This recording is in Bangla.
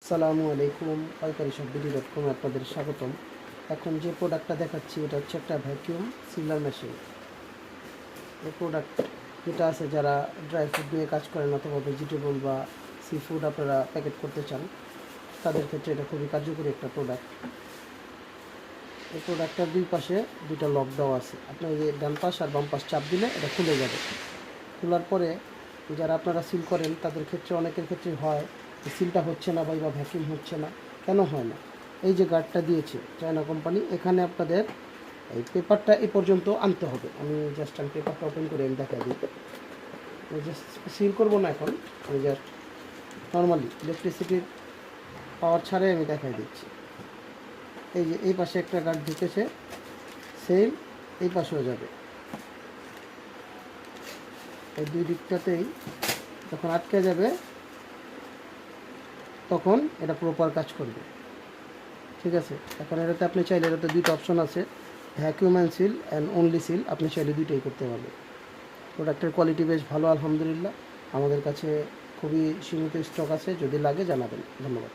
আসসালামু আলাইকুম, পাইকারি শপ বিডি.com আপনাদের স্বাগতম। এখন যে প্রোডাক্টটা দেখাচ্ছি এটা হচ্ছে একটা ভ্যাকিউম সিলার মেশিন। এই প্রোডাক্ট যেটা আছে, যারা ড্রাই ফ্রুট নিয়ে কাজ করেন অথবা ভেজিটেবল বা সি ফুড আপনারা প্যাকেট করতে চান, তাদের ক্ষেত্রে এটা খুবই কার্যকরী একটা প্রোডাক্ট। এই প্রোডাক্টটার দুই পাশে দুইটা লক দেওয়া আছে। আপনার এই ডান পাশ আর বাম পাশ চাপ দিলে এটা খুলে যাবে। খোলার পরে যারা আপনারা সিল করেন তাদের ক্ষেত্রে, অনেকের ক্ষেত্রে হয় সিলটা হচ্ছে না বা ভ্যাকিউম হচ্ছে না। কেন হয় না? এই যে গার্ডটা দিয়েছে চায়না কোম্পানি, এখানে আপনাদের এই পেপারটা এ পর্যন্ত আনতে হবে। আমি পেপারটা ওপেন করে আমি দেখা দিই। আমি জাস্ট সিল করবো না এখন, আমি জাস্ট নর্মালি ইলেকট্রিসিটির পাওয়ার ছাড়াই আমি দেখাই দিচ্ছি। এই যে এই পাশে একটা গার্ড ঢুকেছে, সেম এই পাশেও যাবে। এই দুই দিকটাতেই যখন আটকে যাবে তখন এটা প্রপার কাজ করবে। ঠিক আছে, এখন এটাতে আপনি চাইলে, এটাতে দুইটা অপশন আছে, vacuum and seal and only seal. আপনি চাইলে দুইটাই করতে পারবেন। প্রোডাক্টের কোয়ালিটি বেশ ভালো, আলহামদুলিল্লাহ। আমাদের কাছে খুবই সীমিত স্টক আছে, যদি লাগে জানাবেন। ধন্যবাদ।